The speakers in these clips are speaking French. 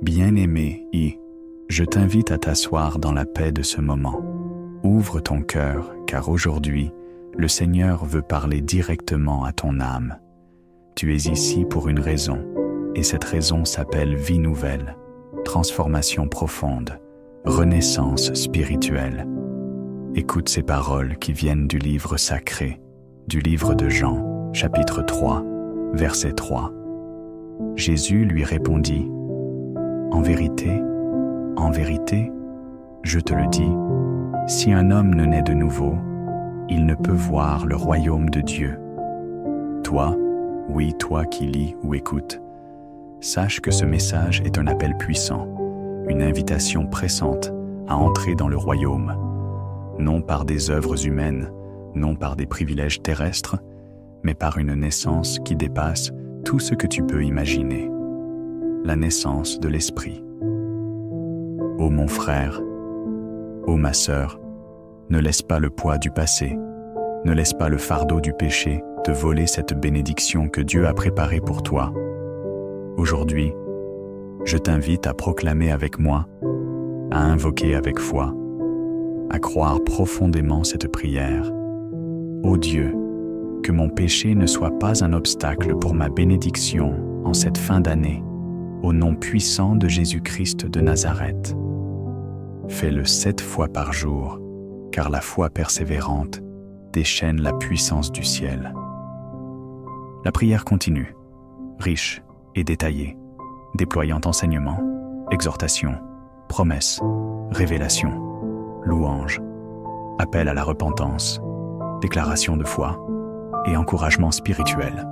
Bien-aimé, je t'invite à t'asseoir dans la paix de ce moment. Ouvre ton cœur, car aujourd'hui, le Seigneur veut parler directement à ton âme. Tu es ici pour une raison, et cette raison s'appelle vie nouvelle, transformation profonde, renaissance spirituelle. Écoute ces paroles qui viennent du livre sacré, du livre de Jean, chapitre 3, verset 3. Jésus lui répondit, « En vérité, je te le dis, si un homme ne naît de nouveau, il ne peut voir le royaume de Dieu. » Toi, oui, toi qui lis ou écoutes, sache que ce message est un appel puissant, une invitation pressante à entrer dans le royaume, non par des œuvres humaines, non par des privilèges terrestres, mais par une naissance qui dépasse tout ce que tu peux imaginer, la naissance de l'Esprit. Ô mon frère, ô ma sœur, ne laisse pas le poids du passé, ne laisse pas le fardeau du péché te voler cette bénédiction que Dieu a préparée pour toi. Aujourd'hui, je t'invite à proclamer avec moi, à invoquer avec foi, à croire profondément cette prière. Ô Dieu, que mon péché ne soit pas un obstacle pour ma bénédiction en cette fin d'année, au nom puissant de Jésus-Christ de Nazareth. Fais-le 7 fois par jour, car la foi persévérante déchaîne la puissance du ciel. La prière continue, riche et détaillée, déployant enseignement, exhortation, promesse, révélation, louange, appel à la repentance, déclaration de foi et encouragement spirituel.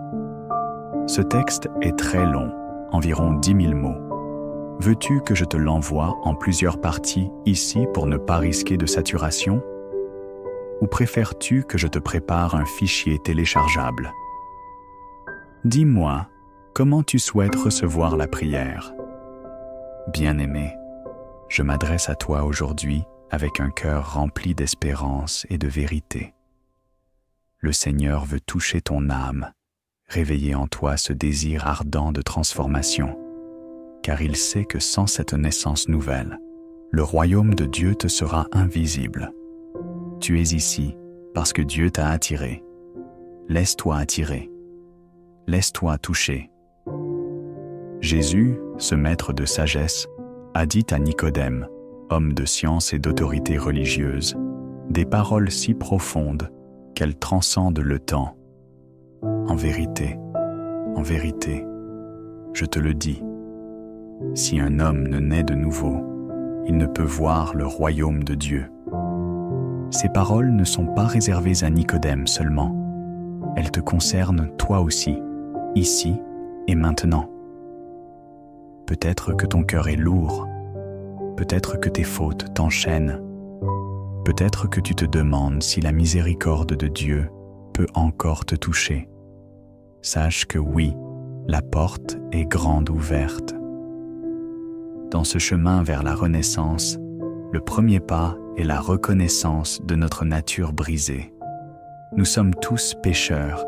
Ce texte est très long, environ 10 000 mots. Veux-tu que je te l'envoie en plusieurs parties ici pour ne pas risquer de saturation? Ou préfères-tu que je te prépare un fichier téléchargeable? Dis-moi, comment tu souhaites recevoir la prière? Bien-aimé, je m'adresse à toi aujourd'hui avec un cœur rempli d'espérance et de vérité. Le Seigneur veut toucher ton âme, réveiller en toi ce désir ardent de transformation, car il sait que sans cette naissance nouvelle, le royaume de Dieu te sera invisible. Tu es ici parce que Dieu t'a attiré. Laisse-toi attirer. Laisse-toi toucher. Jésus, ce maître de sagesse, a dit à Nicodème, homme de science et d'autorité religieuse, des paroles si profondes qu'elles transcendent le temps. En vérité, je te le dis, si un homme ne naît de nouveau, il ne peut voir le royaume de Dieu. Ces paroles ne sont pas réservées à Nicodème seulement, elles te concernent toi aussi, ici et maintenant. Peut-être que ton cœur est lourd, peut-être que tes fautes t'enchaînent, peut-être que tu te demandes si la miséricorde de Dieu peut encore te toucher. Sache que oui, la porte est grande ouverte. Dans ce chemin vers la renaissance, le premier pas est la reconnaissance de notre nature brisée. Nous sommes tous pécheurs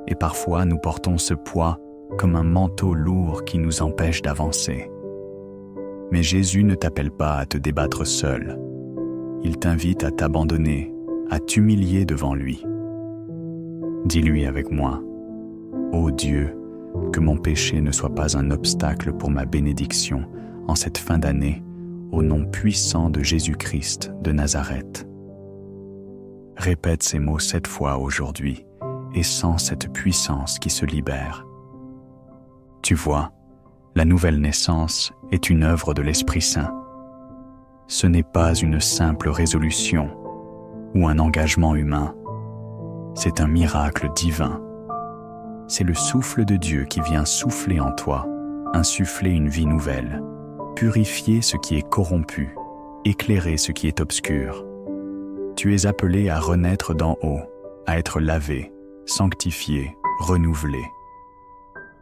et parfois nous portons ce poids comme un manteau lourd qui nous empêche d'avancer. Mais Jésus ne t'appelle pas à te débattre seul. Il t'invite à t'abandonner, à t'humilier devant lui. Dis-lui avec moi, « Ô Dieu, que mon péché ne soit pas un obstacle pour ma bénédiction en cette fin d'année, au nom puissant de Jésus-Christ de Nazareth. » Répète ces mots 7 fois aujourd'hui et sens cette puissance qui se libère. Tu vois, la nouvelle naissance est une œuvre de l'Esprit Saint. Ce n'est pas une simple résolution ou un engagement humain. C'est un miracle divin. C'est le souffle de Dieu qui vient souffler en toi, insuffler une vie nouvelle, purifier ce qui est corrompu, éclairer ce qui est obscur. Tu es appelé à renaître d'en haut, à être lavé, sanctifié, renouvelé.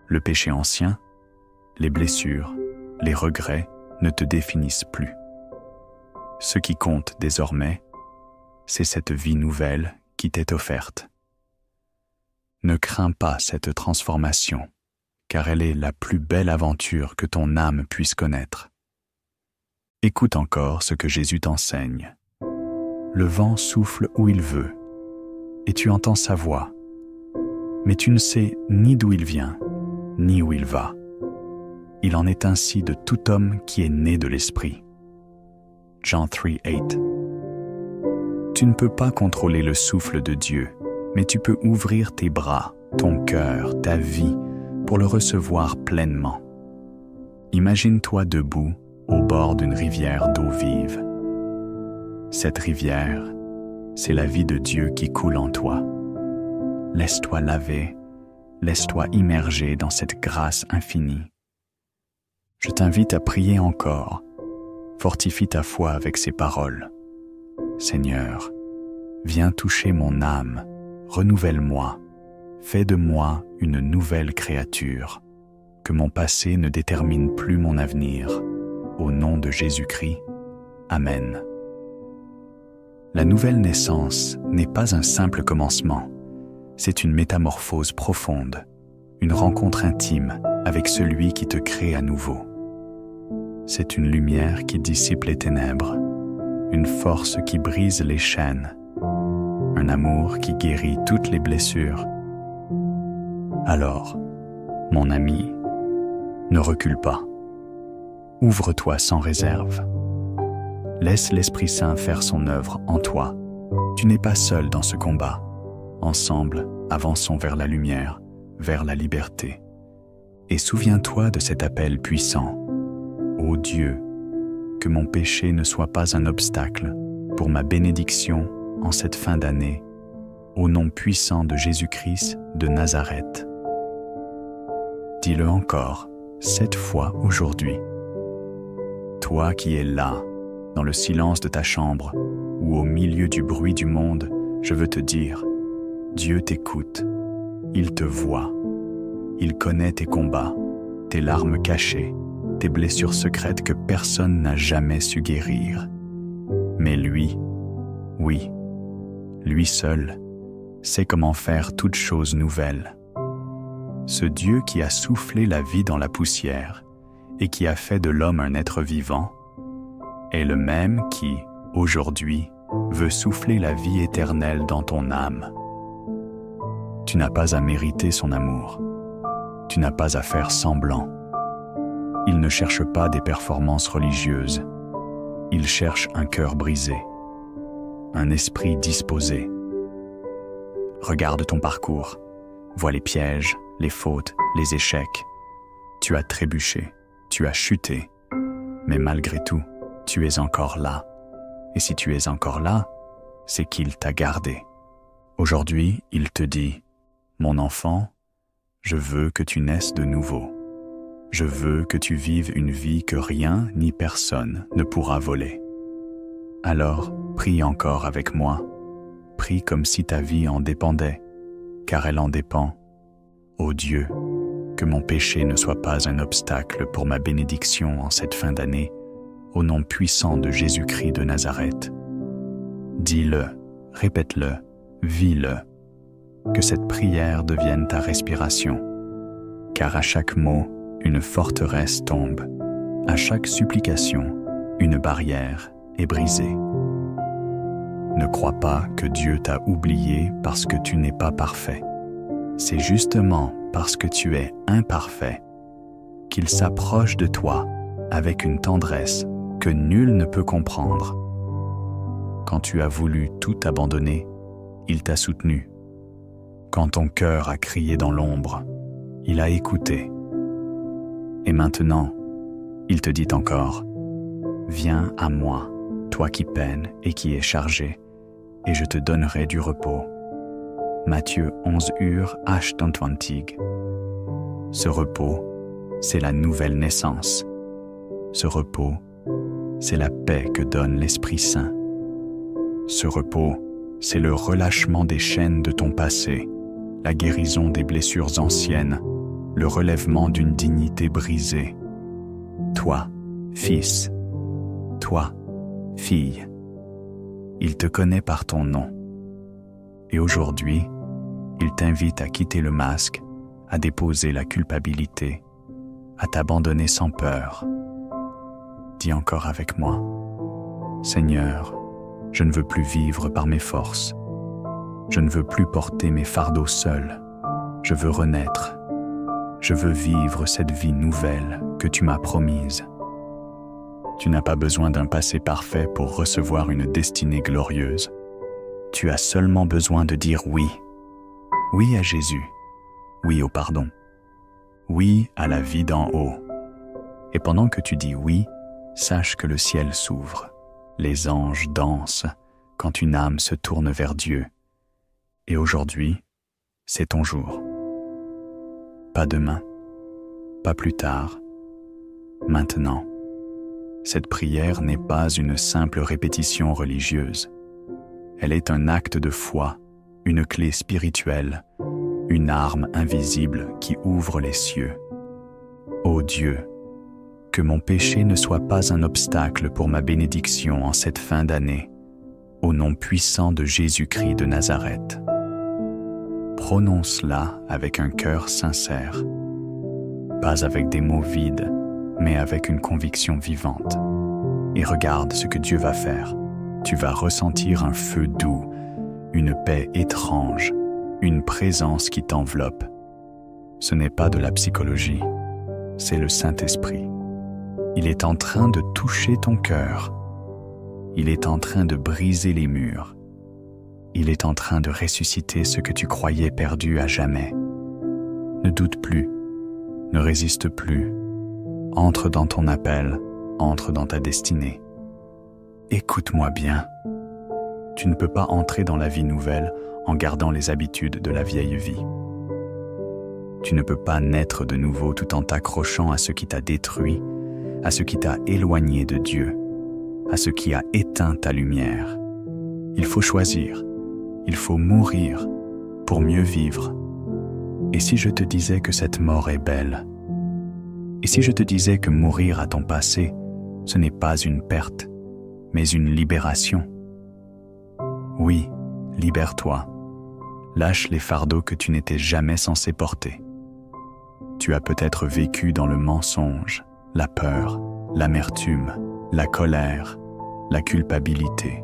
Le péché ancien, les blessures, les regrets ne te définissent plus. Ce qui compte désormais, c'est cette vie nouvelle qui t'est offerte. Ne crains pas cette transformation, car elle est la plus belle aventure que ton âme puisse connaître. Écoute encore ce que Jésus t'enseigne. Le vent souffle où il veut, et tu entends sa voix, mais tu ne sais ni d'où il vient, ni où il va. Il en est ainsi de tout homme qui est né de l'Esprit. Jean 3:8. Tu ne peux pas contrôler le souffle de Dieu, mais tu peux ouvrir tes bras, ton cœur, ta vie, pour le recevoir pleinement. Imagine-toi debout au bord d'une rivière d'eau vive. Cette rivière, c'est la vie de Dieu qui coule en toi. Laisse-toi laver, laisse-toi immerger dans cette grâce infinie. Je t'invite à prier encore. Fortifie ta foi avec ces paroles. Seigneur, viens toucher mon âme, renouvelle-moi, fais de moi une nouvelle créature, que mon passé ne détermine plus mon avenir. Au nom de Jésus-Christ. Amen. La nouvelle naissance n'est pas un simple commencement, c'est une métamorphose profonde, une rencontre intime avec celui qui te crée à nouveau. C'est une lumière qui dissipe les ténèbres, une force qui brise les chaînes, un amour qui guérit toutes les blessures. Alors, mon ami, ne recule pas. Ouvre-toi sans réserve. Laisse l'Esprit Saint faire son œuvre en toi. Tu n'es pas seul dans ce combat. Ensemble, avançons vers la lumière, vers la liberté. Et souviens-toi de cet appel puissant. Ô Dieu, que mon péché ne soit pas un obstacle pour ma bénédiction en cette fin d'année, au nom puissant de Jésus-Christ de Nazareth. Dis-le encore, 7 fois aujourd'hui. Toi qui es là, dans le silence de ta chambre ou au milieu du bruit du monde, je veux te dire, Dieu t'écoute, il te voit, il connaît tes combats, tes larmes cachées, tes blessures secrètes que personne n'a jamais su guérir. Mais lui, oui, lui seul, sait comment faire toute chose nouvelle. Ce Dieu qui a soufflé la vie dans la poussière et qui a fait de l'homme un être vivant, est le même qui, aujourd'hui, veut souffler la vie éternelle dans ton âme. Tu n'as pas à mériter son amour. Tu n'as pas à faire semblant. Il ne cherche pas des performances religieuses. Il cherche un cœur brisé, un esprit disposé. Regarde ton parcours, vois les pièges, les fautes, les échecs. Tu as trébuché, tu as chuté, mais malgré tout, tu es encore là. Et si tu es encore là, c'est qu'il t'a gardé. Aujourd'hui, il te dit, « Mon enfant, je veux que tu naisses de nouveau. Je veux que tu vives une vie que rien ni personne ne pourra voler. » Alors, prie encore avec moi. Prie comme si ta vie en dépendait, car elle en dépend. Ô Dieu, que mon péché ne soit pas un obstacle pour ma bénédiction en cette fin d'année, au nom puissant de Jésus-Christ de Nazareth. Dis-le, répète-le, vis-le. Que cette prière devienne ta respiration, car à chaque mot, une forteresse tombe. À chaque supplication, une barrière est brisée. Ne crois pas que Dieu t'a oublié parce que tu n'es pas parfait. C'est justement parce que tu es imparfait qu'il s'approche de toi avec une tendresse que nul ne peut comprendre. Quand tu as voulu tout abandonner, il t'a soutenu. Quand ton cœur a crié dans l'ombre, il a écouté. Et maintenant, il te dit encore, « Viens à moi, toi qui peines et qui es chargé, et je te donnerai du repos. » Matthieu 11:28. Ce repos, c'est la nouvelle naissance. Ce repos, c'est la paix que donne l'Esprit Saint. Ce repos, c'est le relâchement des chaînes de ton passé, la guérison des blessures anciennes, le relèvement d'une dignité brisée. Toi, fils, toi, fille, il te connaît par ton nom. Et aujourd'hui, il t'invite à quitter le masque, à déposer la culpabilité, à t'abandonner sans peur. Dis encore avec moi, Seigneur, je ne veux plus vivre par mes forces. Je ne veux plus porter mes fardeaux seul. Je veux renaître. Je veux vivre cette vie nouvelle que tu m'as promise. Tu n'as pas besoin d'un passé parfait pour recevoir une destinée glorieuse. Tu as seulement besoin de dire oui. Oui à Jésus. Oui au pardon. Oui à la vie d'en haut. Et pendant que tu dis oui, sache que le ciel s'ouvre. Les anges dansent quand une âme se tourne vers Dieu. Et aujourd'hui, c'est ton jour. Pas demain, pas plus tard, maintenant. Cette prière n'est pas une simple répétition religieuse. Elle est un acte de foi, une clé spirituelle, une arme invisible qui ouvre les cieux. Ô Dieu, que mon péché ne soit pas un obstacle pour ma bénédiction en cette fin d'année, au nom puissant de Jésus-Christ de Nazareth. Prononce-la avec un cœur sincère, pas avec des mots vides, mais avec une conviction vivante. Et regarde ce que Dieu va faire. Tu vas ressentir un feu doux, une paix étrange, une présence qui t'enveloppe. Ce n'est pas de la psychologie, c'est le Saint-Esprit. Il est en train de toucher ton cœur. Il est en train de briser les murs. Il est en train de ressusciter ce que tu croyais perdu à jamais. Ne doute plus, ne résiste plus. Entre dans ton appel, entre dans ta destinée. Écoute-moi bien. Tu ne peux pas entrer dans la vie nouvelle en gardant les habitudes de la vieille vie. Tu ne peux pas naître de nouveau tout en t'accrochant à ce qui t'a détruit, à ce qui t'a éloigné de Dieu, à ce qui a éteint ta lumière. Il faut choisir. Il faut mourir pour mieux vivre. Et si je te disais que cette mort est belle? Et si je te disais que mourir à ton passé, ce n'est pas une perte, mais une libération? Oui, libère-toi. Lâche les fardeaux que tu n'étais jamais censé porter. Tu as peut-être vécu dans le mensonge, la peur, l'amertume, la colère, la culpabilité.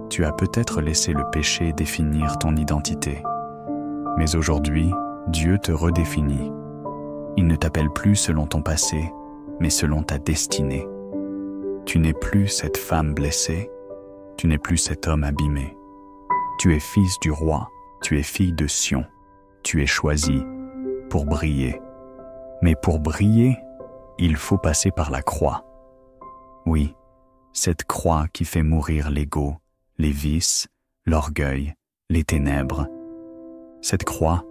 Tu as peut-être laissé le péché définir ton identité. Mais aujourd'hui, Dieu te redéfinit. Il ne t'appelle plus selon ton passé, mais selon ta destinée. Tu n'es plus cette femme blessée, tu n'es plus cet homme abîmé. Tu es fils du roi, tu es fille de Sion, tu es choisi pour briller. Mais pour briller, il faut passer par la croix. Oui, cette croix qui fait mourir l'ego, les vices, l'orgueil, les ténèbres. Cette croix,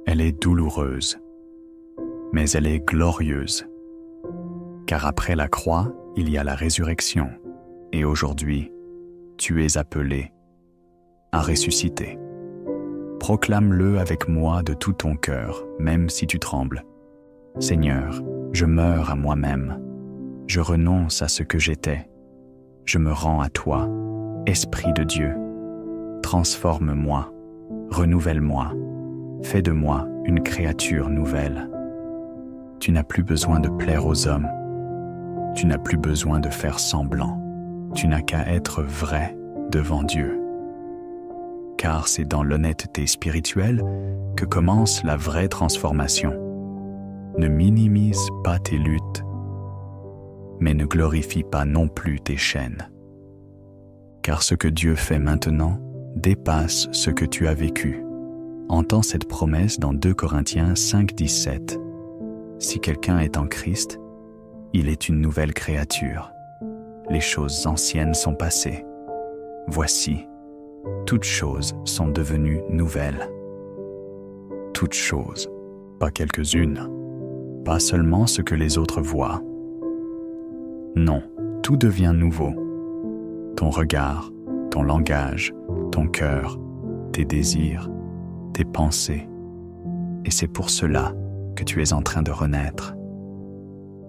elle est douloureuse, mais elle est glorieuse. Car après la croix, il y a la résurrection, et aujourd'hui, tu es appelé à ressusciter. Proclame-le avec moi de tout ton cœur, même si tu trembles. Seigneur, je meurs à moi-même. Je renonce à ce que j'étais. Je me rends à toi, Esprit de Dieu. Transforme-moi, renouvelle-moi, fais de moi une créature nouvelle. Tu n'as plus besoin de plaire aux hommes. Tu n'as plus besoin de faire semblant. Tu n'as qu'à être vrai devant Dieu. Car c'est dans l'honnêteté spirituelle que commence la vraie transformation. Ne minimise pas tes luttes, mais ne glorifie pas non plus tes chaînes. Car ce que Dieu fait maintenant dépasse ce que tu as vécu. Entends cette promesse dans 2 Corinthiens 5:17. Si quelqu'un est en Christ, il est une nouvelle créature. Les choses anciennes sont passées. Voici, toutes choses sont devenues nouvelles. Toutes choses, pas quelques-unes, pas seulement ce que les autres voient. Non, tout devient nouveau. Ton regard, ton langage, ton cœur, tes désirs, tes pensées. Et c'est pour cela que tu es en train de renaître.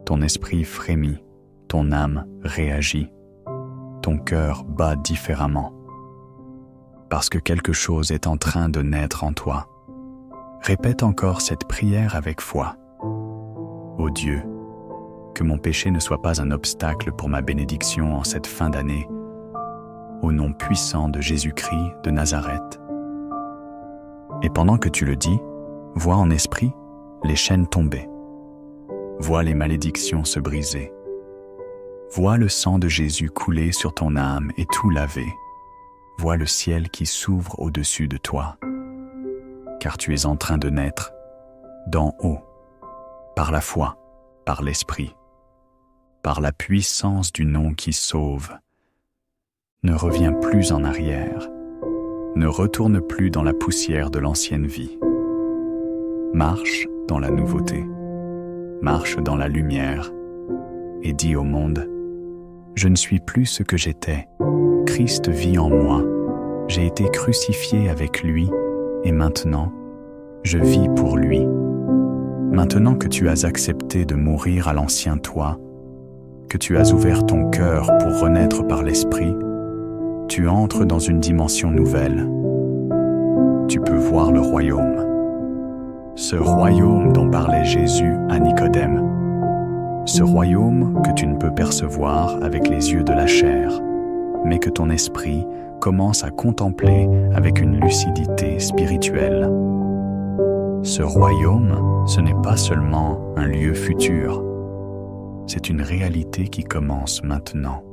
Ton esprit frémit, ton âme réagit, ton cœur bat différemment. Parce que quelque chose est en train de naître en toi. Répète encore cette prière avec foi. Ô Dieu, que mon péché ne soit pas un obstacle pour ma bénédiction en cette fin d'année, au nom puissant de Jésus-Christ de Nazareth. Et pendant que tu le dis, vois en esprit les chaînes tomber. Vois les malédictions se briser. Vois le sang de Jésus couler sur ton âme et tout laver. Vois le ciel qui s'ouvre au-dessus de toi. Car tu es en train de naître d'en haut, par la foi, par l'Esprit, par la puissance du nom qui sauve. Ne reviens plus en arrière, ne retourne plus dans la poussière de l'ancienne vie. Marche dans la nouveauté, marche dans la lumière et dis au monde: je ne suis plus ce que j'étais, Christ vit en moi, j'ai été crucifié avec lui et maintenant, je vis pour lui. Maintenant que tu as accepté de mourir à l'ancien toi, que tu as ouvert ton cœur pour renaître par l'Esprit, tu entres dans une dimension nouvelle. Tu peux voir le royaume. Ce royaume dont parlait Jésus à Nicodème. Ce royaume que tu ne peux percevoir avec les yeux de la chair, mais que ton esprit commence à contempler avec une lucidité spirituelle. Ce royaume, ce n'est pas seulement un lieu futur, c'est une réalité qui commence maintenant,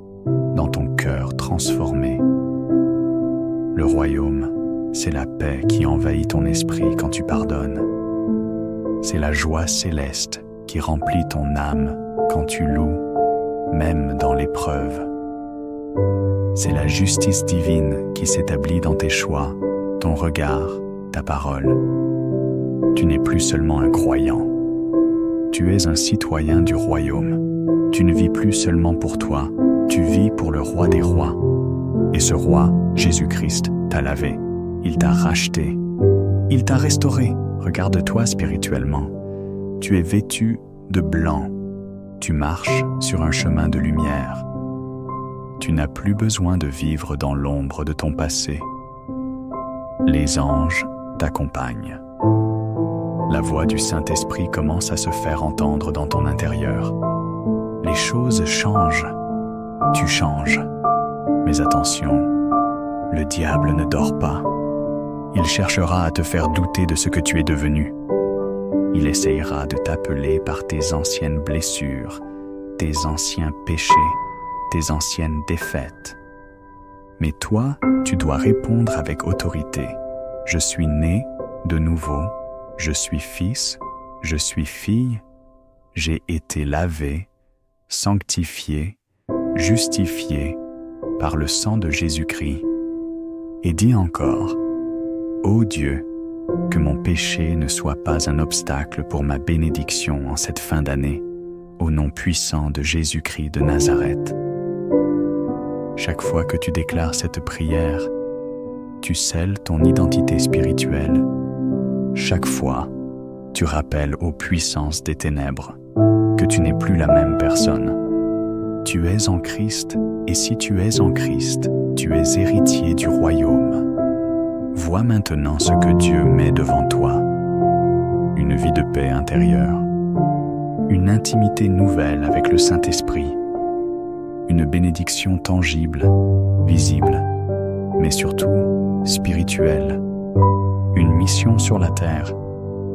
dans ton cœur transformé. Le royaume, c'est la paix qui envahit ton esprit quand tu pardonnes. C'est la joie céleste qui remplit ton âme quand tu loues, même dans l'épreuve. C'est la justice divine qui s'établit dans tes choix, ton regard, ta parole. Tu n'es plus seulement un croyant. Tu es un citoyen du royaume. Tu ne vis plus seulement pour toi, tu vis pour le roi des rois. Et ce roi, Jésus-Christ, t'a lavé. Il t'a racheté. Il t'a restauré. Regarde-toi spirituellement. Tu es vêtu de blanc. Tu marches sur un chemin de lumière. Tu n'as plus besoin de vivre dans l'ombre de ton passé. Les anges t'accompagnent. La voix du Saint-Esprit commence à se faire entendre dans ton intérieur. Les choses changent. Tu changes. Mais attention, le diable ne dort pas. Il cherchera à te faire douter de ce que tu es devenu. Il essayera de t'appeler par tes anciennes blessures, tes anciens péchés, tes anciennes défaites. Mais toi, tu dois répondre avec autorité. Je suis né de nouveau, je suis fils, je suis fille, j'ai été lavé, sanctifié, justifié par le sang de Jésus-Christ. Et dis encore: ô Dieu, que mon péché ne soit pas un obstacle pour ma bénédiction en cette fin d'année, au nom puissant de Jésus-Christ de Nazareth. Chaque fois que tu déclares cette prière, tu scelles ton identité spirituelle. Chaque fois, tu rappelles aux puissances des ténèbres que tu n'es plus la même personne. Tu es en Christ, et si tu es en Christ, tu es héritier du royaume. Vois maintenant ce que Dieu met devant toi. Une vie de paix intérieure, une intimité nouvelle avec le Saint-Esprit, une bénédiction tangible, visible, mais surtout spirituelle, une mission sur la terre,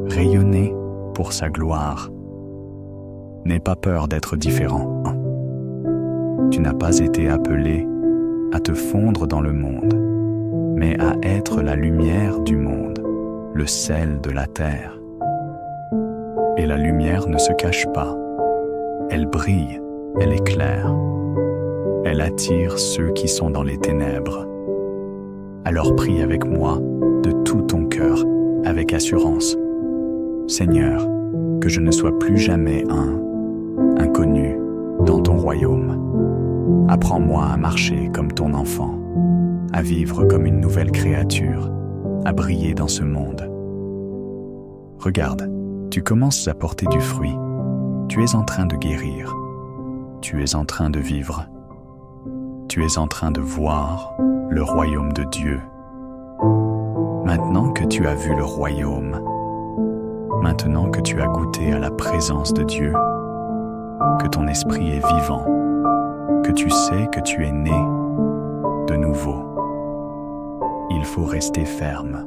rayonner pour sa gloire. N'aie pas peur d'être différent. Tu n'as pas été appelé à te fondre dans le monde, mais à être la lumière du monde, le sel de la terre. Et la lumière ne se cache pas. Elle brille, elle éclaire. Elle attire ceux qui sont dans les ténèbres. Alors prie avec moi de tout ton cœur, avec assurance. Seigneur, que je ne sois plus jamais un inconnu dans ton royaume. Apprends-moi à marcher comme ton enfant, à vivre comme une nouvelle créature, à briller dans ce monde. Regarde, tu commences à porter du fruit. Tu es en train de guérir. Tu es en train de vivre. Tu es en train de voir le royaume de Dieu. Maintenant que tu as vu le royaume, Maintenant que tu as goûté à la présence de Dieu, que ton esprit est vivant, que tu sais que tu es né de nouveau, il faut rester ferme,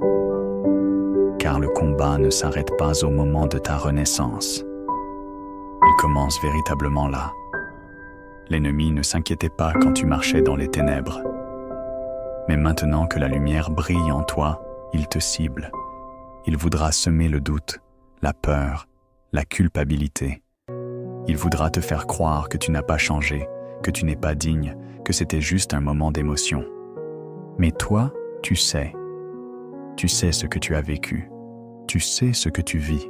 car le combat ne s'arrête pas au moment de ta renaissance. Il commence véritablement là. L'ennemi ne s'inquiétait pas quand tu marchais dans les ténèbres. Mais maintenant que la lumière brille en toi, il te cible. Il voudra semer le doute, la peur, la culpabilité. Il voudra te faire croire que tu n'as pas changé, que tu n'es pas digne, que c'était juste un moment d'émotion. Mais toi, tu sais. Tu sais ce que tu as vécu. Tu sais ce que tu vis.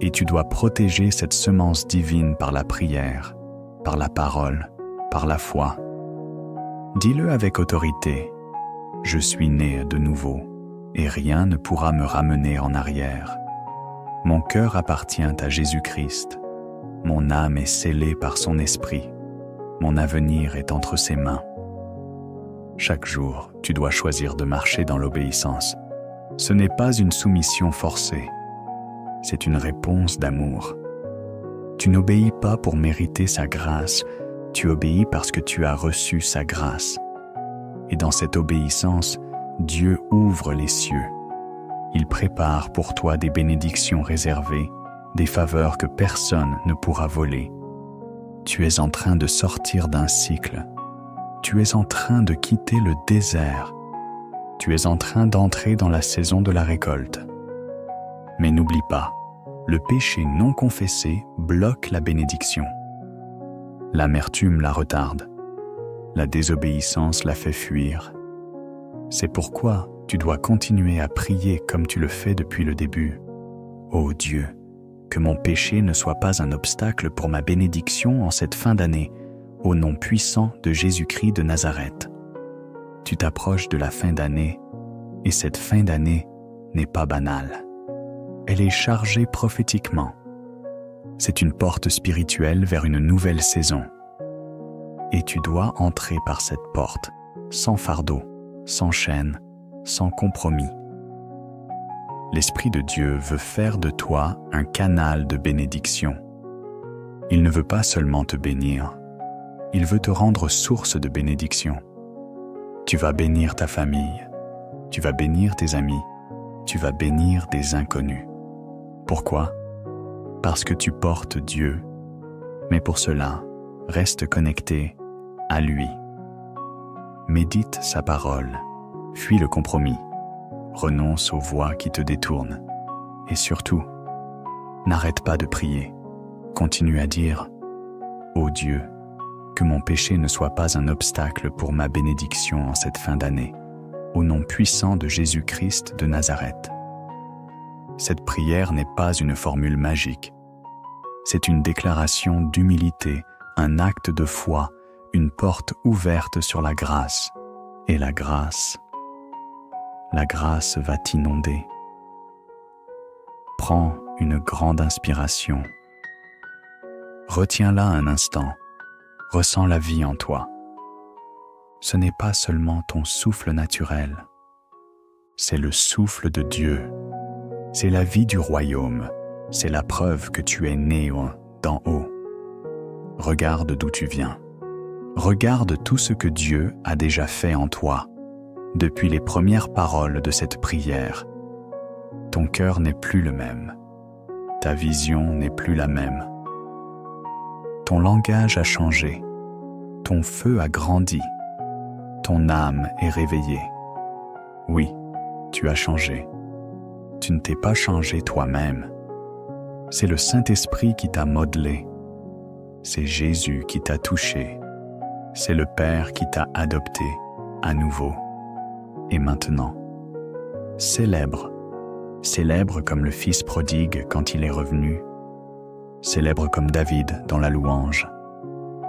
Et tu dois protéger cette semence divine par la prière, par la parole, par la foi. Dis-le avec autorité. Je suis né de nouveau, et rien ne pourra me ramener en arrière. Mon cœur appartient à Jésus-Christ. Mon âme est scellée par son esprit. Mon avenir est entre ses mains. Chaque jour, tu dois choisir de marcher dans l'obéissance. Ce n'est pas une soumission forcée. C'est une réponse d'amour. Tu n'obéis pas pour mériter sa grâce, tu obéis parce que tu as reçu sa grâce. Et dans cette obéissance, Dieu ouvre les cieux. Il prépare pour toi des bénédictions réservées, des faveurs que personne ne pourra voler. Tu es en train de sortir d'un cycle. Tu es en train de quitter le désert. Tu es en train d'entrer dans la saison de la récolte. Mais n'oublie pas, le péché non confessé bloque la bénédiction. L'amertume la retarde. La désobéissance la fait fuir. C'est pourquoi tu dois continuer à prier comme tu le fais depuis le début. Ô Dieu, que mon péché ne soit pas un obstacle pour ma bénédiction en cette fin d'année, au nom puissant de Jésus-Christ de Nazareth. Tu t'approches de la fin d'année, et cette fin d'année n'est pas banale. Elle est chargée prophétiquement. C'est une porte spirituelle vers une nouvelle saison. Et tu dois entrer par cette porte, sans fardeau, sans chaîne, sans compromis. L'Esprit de Dieu veut faire de toi un canal de bénédiction. Il ne veut pas seulement te bénir, il veut te rendre source de bénédiction. Tu vas bénir ta famille, tu vas bénir tes amis, tu vas bénir des inconnus. Pourquoi? Parce que tu portes Dieu. Mais pour cela, reste connecté à lui. Médite sa parole, fuis le compromis, renonce aux voies qui te détournent. Et surtout, n'arrête pas de prier. Continue à dire « Ô Dieu, que mon péché ne soit pas un obstacle pour ma bénédiction en cette fin d'année, au nom puissant de Jésus-Christ de Nazareth. » Cette prière n'est pas une formule magique. C'est une déclaration d'humilité, un acte de foi, une porte ouverte sur la grâce. Et la grâce va t'inonder. Prends une grande inspiration. Retiens-la un instant. Ressens la vie en toi. Ce n'est pas seulement ton souffle naturel. C'est le souffle de Dieu. C'est la vie du royaume. C'est la preuve que tu es né d'en haut. Regarde d'où tu viens. Regarde tout ce que Dieu a déjà fait en toi. Depuis les premières paroles de cette prière, ton cœur n'est plus le même. Ta vision n'est plus la même. Ton langage a changé. Ton feu a grandi. Ton âme est réveillée. Oui, tu as changé. Tu ne t'es pas changé toi-même. C'est le Saint-Esprit qui t'a modelé. C'est Jésus qui t'a touché. C'est le Père qui t'a adopté à nouveau. Et maintenant, célèbre comme le Fils prodigue quand il est revenu. Célèbre comme David dans la louange.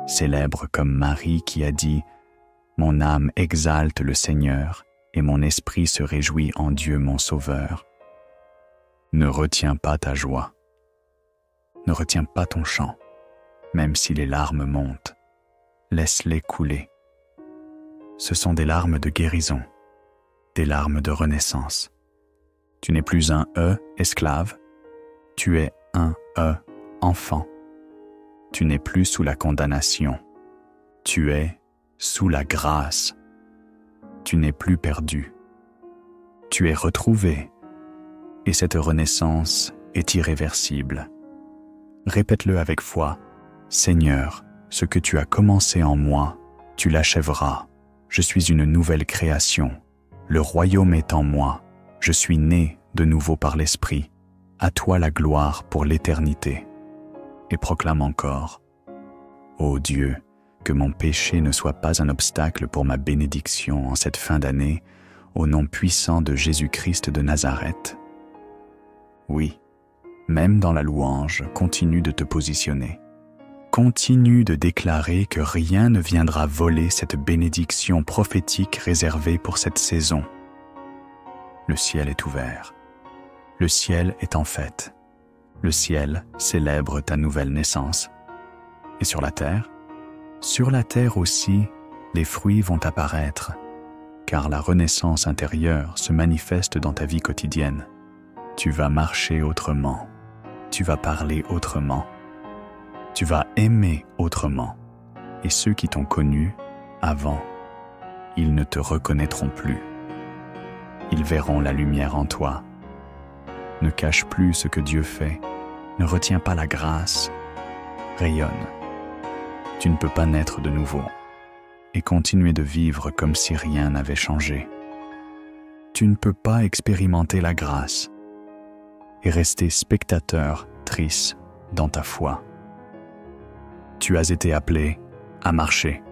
Célèbre comme Marie qui a dit « Mon âme exalte le Seigneur et mon esprit se réjouit en Dieu mon Sauveur. » Ne retiens pas ta joie. Ne retiens pas ton chant, même si les larmes montent. Laisse-les couler. Ce sont des larmes de guérison, des larmes de renaissance. Tu n'es plus un esclave, Tu es un enfant. Tu n'es plus sous la condamnation. Tu es sous la grâce. Tu n'es plus perdu. Tu es retrouvé. Et cette renaissance est irréversible. Répète-le avec foi. Seigneur, ce que tu as commencé en moi, tu l'achèveras. Je suis une nouvelle création. Le royaume est en moi. Je suis né de nouveau par l'Esprit. À toi la gloire pour l'éternité. Et proclame encore. Ô Dieu, que mon péché ne soit pas un obstacle pour ma bénédiction en cette fin d'année, au nom puissant de Jésus-Christ de Nazareth. Oui, même dans la louange, continue de te positionner. Continue de déclarer que rien ne viendra voler cette bénédiction prophétique réservée pour cette saison. Le ciel est ouvert. Le ciel est en fête. Le ciel célèbre ta nouvelle naissance. Et sur la terre aussi, les fruits vont apparaître, car la renaissance intérieure se manifeste dans ta vie quotidienne. Tu vas marcher autrement. Tu vas parler autrement. Tu vas aimer autrement. Et ceux qui t'ont connu avant, ils ne te reconnaîtront plus. Ils verront la lumière en toi. Ne cache plus ce que Dieu fait. Ne retiens pas la grâce. Rayonne. Tu ne peux pas naître de nouveau et continuer de vivre comme si rien n'avait changé. Tu ne peux pas expérimenter la grâce et rester spectateur triste dans ta foi. Tu as été appelé à marcher.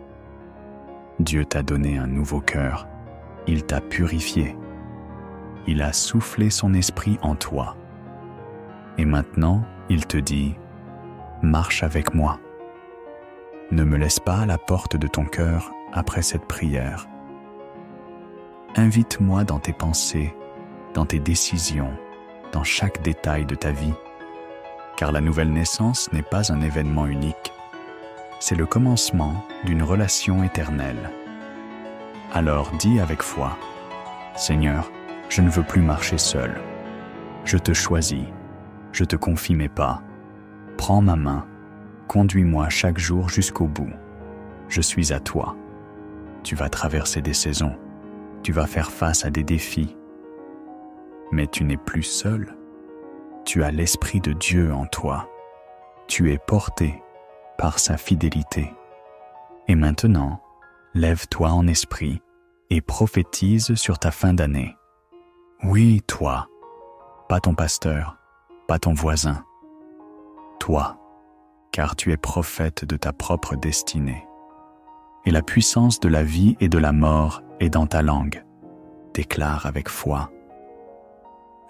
Dieu t'a donné un nouveau cœur. Il t'a purifié. Il a soufflé son esprit en toi. Et maintenant, il te dit, marche avec moi. Ne me laisse pas à la porte de ton cœur après cette prière. Invite-moi dans tes pensées, dans tes décisions, dans chaque détail de ta vie, car la nouvelle naissance n'est pas un événement unique. C'est le commencement d'une relation éternelle. Alors dis avec foi, Seigneur, je ne veux plus marcher seul. Je te choisis, je te confie mes pas. Prends ma main, conduis-moi chaque jour jusqu'au bout. Je suis à toi. Tu vas traverser des saisons, tu vas faire face à des défis. Mais tu n'es plus seul. Tu as l'Esprit de Dieu en toi. Tu es porté par sa fidélité. Et maintenant, lève-toi en esprit et prophétise sur ta fin d'année. Oui, toi, pas ton pasteur, pas ton voisin. Toi, car tu es prophète de ta propre destinée. Et la puissance de la vie et de la mort est dans ta langue. Déclare avec foi.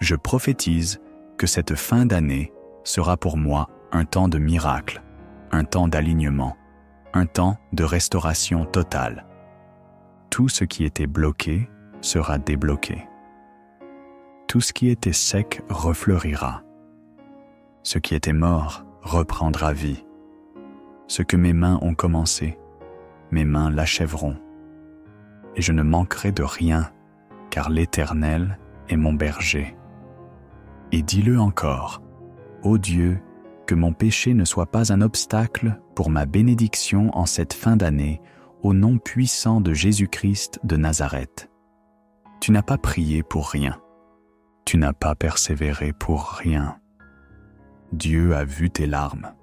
Je prophétise que cette fin d'année sera pour moi un temps de miracle, un temps d'alignement, un temps de restauration totale. Tout ce qui était bloqué sera débloqué. Tout ce qui était sec refleurira. Ce qui était mort reprendra vie. Ce que mes mains ont commencé, mes mains l'achèveront. Et je ne manquerai de rien, car l'Éternel est mon berger. Et dis-le encore, ô Dieu, que mon péché ne soit pas un obstacle pour ma bénédiction en cette fin d'année, au nom puissant de Jésus-Christ de Nazareth. Tu n'as pas prié pour rien. Tu n'as pas persévéré pour rien. Dieu a vu tes larmes.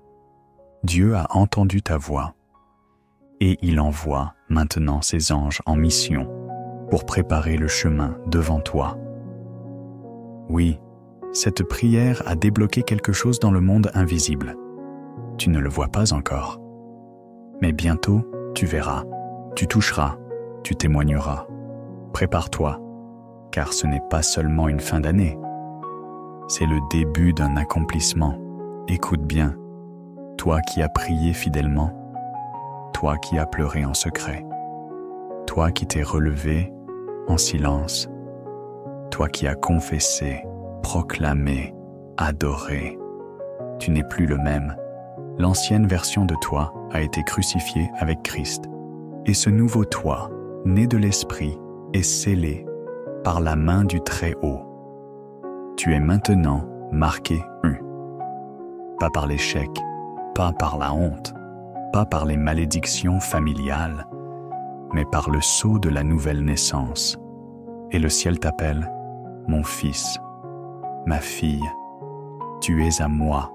Dieu a entendu ta voix. Et il envoie maintenant ses anges en mission pour préparer le chemin devant toi. Oui, cette prière a débloqué quelque chose dans le monde invisible. Tu ne le vois pas encore. Mais bientôt, tu verras, tu toucheras, tu témoigneras. Prépare-toi, car ce n'est pas seulement une fin d'année. C'est le début d'un accomplissement. Écoute bien, toi qui as prié fidèlement, toi qui as pleuré en secret, toi qui t'es relevé en silence, toi qui as confessé, proclamé, adoré. Tu n'es plus le même. L'ancienne version de toi a été crucifiée avec Christ. Et ce nouveau toi, né de l'Esprit, est scellé par la main du Très-Haut. Tu es maintenant marqué pas par l'échec, pas par la honte, pas par les malédictions familiales, mais par le sceau de la nouvelle naissance. Et le ciel t'appelle, mon fils, ma fille, tu es à moi.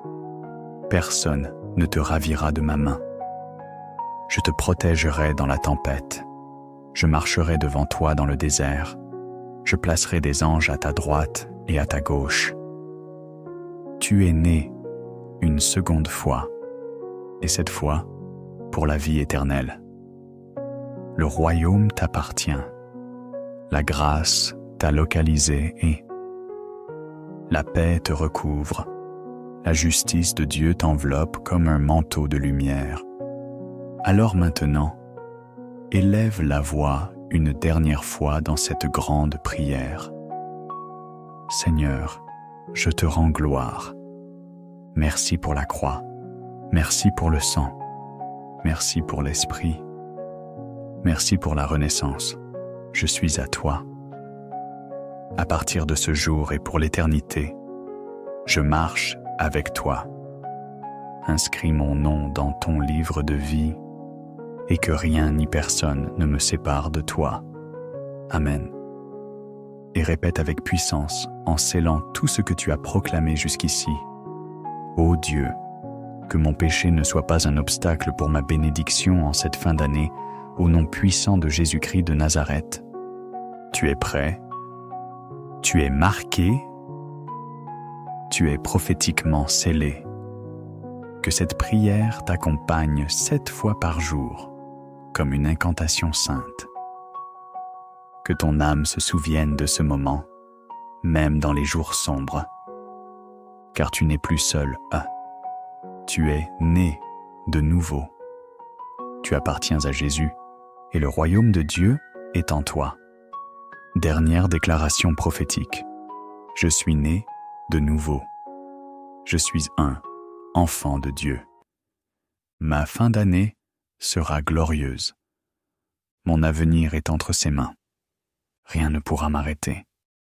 Personne ne te ravira de ma main. Je te protégerai dans la tempête. Je marcherai devant toi dans le désert. Je placerai des anges à ta droite et à ta gauche. Tu es né une seconde fois, et cette fois pour la vie éternelle. Le royaume t'appartient. La grâce t'a localisé et la paix te recouvre. La justice de Dieu t'enveloppe comme un manteau de lumière. Alors maintenant, élève la voix une dernière fois dans cette grande prière. Seigneur, je te rends gloire. Merci pour la croix. Merci pour le sang. Merci pour l'Esprit. Merci pour la renaissance. Je suis à toi. À partir de ce jour et pour l'éternité, je marche avec toi. Inscris mon nom dans ton livre de vie et que rien ni personne ne me sépare de toi. Amen. Et répète avec puissance en scellant tout ce que tu as proclamé jusqu'ici. Ô Dieu, que mon péché ne soit pas un obstacle pour ma bénédiction en cette fin d'année, au nom puissant de Jésus-Christ de Nazareth. Tu es prêt? Tu es marqué? Tu es prophétiquement scellé. Que cette prière t'accompagne 7 fois par jour, comme une incantation sainte. Que ton âme se souvienne de ce moment, même dans les jours sombres. Car tu n'es plus seul, tu es né de nouveau. Tu appartiens à Jésus, et le royaume de Dieu est en toi. Dernière déclaration prophétique. Je suis né de nouveau. Je suis un enfant de Dieu. Ma fin d'année sera glorieuse. Mon avenir est entre ses mains. Rien ne pourra m'arrêter.